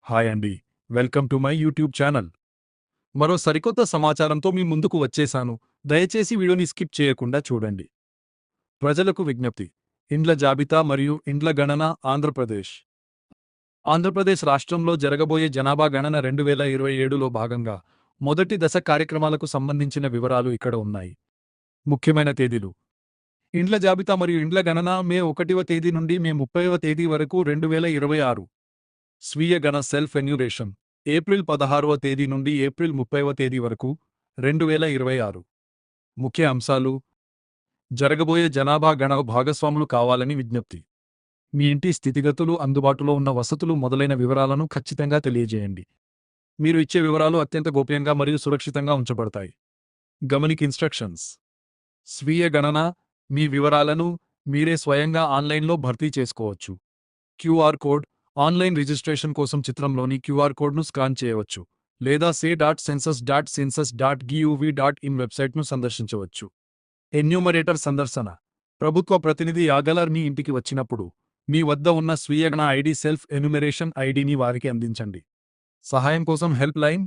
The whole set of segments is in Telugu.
హాయ్ అండి, welcome to my YouTube channel. మరో సరికొత్త సమాచారంతో మీ ముందుకు వచ్చేశాను. దయచేసి వీడియోని స్కిప్ చేయకుండా చూడండి. ప్రజలకు విజ్ఞప్తి: ఇండ్ల జాబితా మరియు ఇండ్ల గణన ఆంధ్రప్రదేశ్. ఆంధ్రప్రదేశ్ రాష్ట్రంలో జరగబోయే జనాభా గణన 2027లో భాగంగా మొదటి దశ కార్యక్రమాలకు సంబంధించిన వివరాలు ఇక్కడ ఉన్నాయి. ముఖ్యమైన తేదీలు: ఇండ్ల జాబితా మరియు ఇండ్ల గణన మే 1వ తేదీ నుండి మే 30వ తేదీ వరకు 2026. స్వీయ గణ సెల్ఫ్ ఎన్యూరేషన్ ఏప్రిల్ 16వ తేదీ నుండి ఏప్రిల్ 30వ తేదీ వరకు 2026. ముఖ్య అంశాలు: జరగబోయే జనాభా గణ భాగస్వాములు కావాలని విజ్ఞప్తి. మీ ఇంటి స్థితిగతులు, అందుబాటులో ఉన్న వసతులు మొదలైన వివరాలను ఖచ్చితంగా తెలియజేయండి. మీరు ఇచ్చే వివరాలు అత్యంత గోప్యంగా మరియు సురక్షితంగా ఉంచబడతాయి. గమనిక ఇన్స్ట్రక్షన్స్: స్వీయ గణన మీ వివరాలను మీరే స్వయంగా ఆన్లైన్లో భర్తీ చేసుకోవచ్చు. క్యూఆర్ కోడ్ ఆన్లైన్ రిజిస్ట్రేషన్ కోసం చిత్రంలోని క్యూఆర్ కోడ్ను స్కాన్ చేయవచ్చు లేదా se.census.census.gov.in వెబ్సైట్ను సందర్శించవచ్చు. ఎన్యూమరేటర్ సందర్శన: ప్రభుత్వ ప్రతినిధి యాగలర్ మీ ఇంటికి వచ్చినప్పుడు మీ వద్ద ఉన్న స్వీయ గణ ఐడి సెల్ఫ్ ఎన్యూమరేషన్ ఐడిని వారికి అందించండి. సహాయం కోసం help line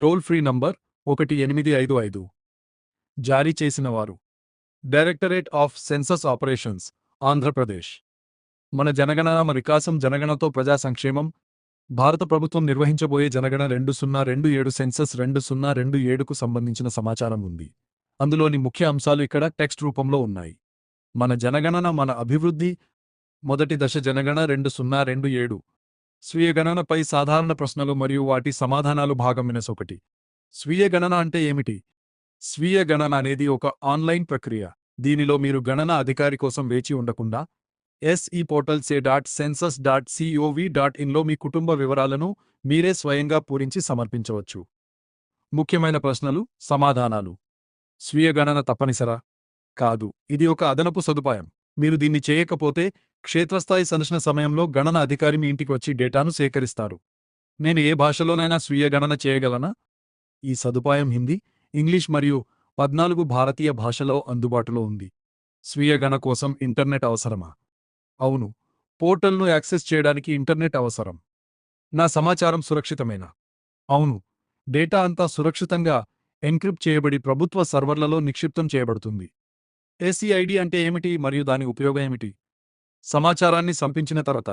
toll free number 1855. జారీ చేసిన వారు directorate of census operations, Andhra Pradesh. మన జనగణన వికాసం జనగణతో ప్రజా సంక్షేమం. భారత ప్రభుత్వం నిర్వహించబోయే జనగణ 2027 సెన్సస్ 2027కు సంబంధించిన సమాచారం ఉంది. అందులోని ముఖ్య అంశాలు ఇక్కడ టెక్స్ట్ రూపంలో ఉన్నాయి. మన జనగణన మన అభివృద్ధి. మొదటి దశ జనగణ 2027. స్వీయ గణనపై సాధారణ ప్రశ్నలు మరియు వాటి సమాధానాలు భాగం -1. స్వీయ గణన అంటే ఏమిటి? స్వీయ గణన అనేది ఒక ఆన్లైన్ ప్రక్రియ. దీనిలో మీరు గణన అధికారి కోసం వేచి ఉండకుండా SE పోర్టల్ se.census.gov.inలో మీ కుటుంబ వివరాలను మీరే స్వయంగా పూరించి సమర్పించవచ్చు. ముఖ్యమైన ప్రశ్నలు, సమాధానాలు. స్వీయ గణన తప్పనిసరా? కాదు, ఇది ఒక అదనపు సదుపాయం. మీరు దీన్ని చేయకపోతే క్షేత్రస్థాయి సందర్శన సమయంలో గణన అధికారి మీ ఇంటికి వచ్చి డేటాను సేకరిస్తారు. నేను ఏ భాషలోనైనా స్వీయ గణన చేయగలనా? ఈ సదుపాయం హిందీ, ఇంగ్లీష్ మరియు 14 భారతీయ భాషలో అందుబాటులో ఉంది. స్వీయ గణ కోసం ఇంటర్నెట్ అవసరమా? అవును, పోర్టల్ను యాక్సెస్ చేయడానికి ఇంటర్నెట్ అవసరం. నా సమాచారం సురక్షితమేనా? అవును, డేటా అంతా సురక్షితంగా ఎన్క్రిప్ట్ చేయబడి ప్రభుత్వ సర్వర్లలో నిక్షిప్తం చేయబడుతుంది. SEID అంటే ఏమిటి మరియు దాని ఉపయోగం ఏమిటి? సమాచారాన్ని సంపించిన తర్వాత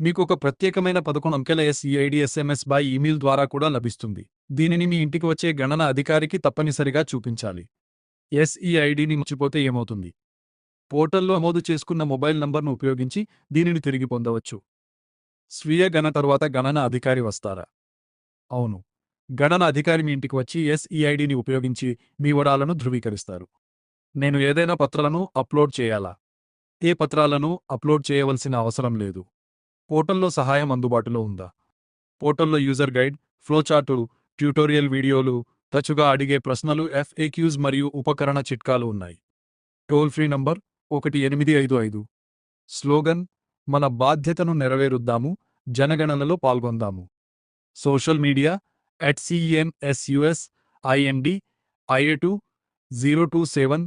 మీకు ఒక ప్రత్యేకమైన 11 అంకెల SEID SMS బై ఈమెయిల్ ద్వారా కూడా లభిస్తుంది. దీనిని మీ ఇంటికి వచ్చే గణన అధికారికి తప్పనిసరిగా చూపించాలి. SEIDని మర్చిపోతే ఏమవుతుంది? పోర్టల్లో నమోదు చేసుకున్న మొబైల్ నంబర్ను ఉపయోగించి దీనిని తిరిగి పొందవచ్చు. స్వీయ గణ తరువాత గణన అధికారి వస్తారా? అవును, గణన అధికారి మీ ఇంటికి వచ్చి SEIDని ఉపయోగించి మీ వివరాలను ధృవీకరిస్తారు. నేను ఏదైనా పత్రాలను అప్లోడ్ చేయాలా? ఏ పత్రాలను అప్లోడ్ చేయవలసిన అవసరం లేదు. పోర్టల్లో సహాయం అందుబాటులో ఉందా? పోర్టల్లో యూజర్ గైడ్, ఫ్లోచార్టులు, ట్యూటోరియల్ వీడియోలు, తరచుగా అడిగే ప్రశ్నలు, FAQs మరియు ఉపకరణ చిట్కాలు ఉన్నాయి. Toll free number 1855. స్లోగన్: మన బాధ్యతను నెరవేరుద్దాము, జనగణనలో పాల్గొందాము. Social media @CENSUSIND IA2 027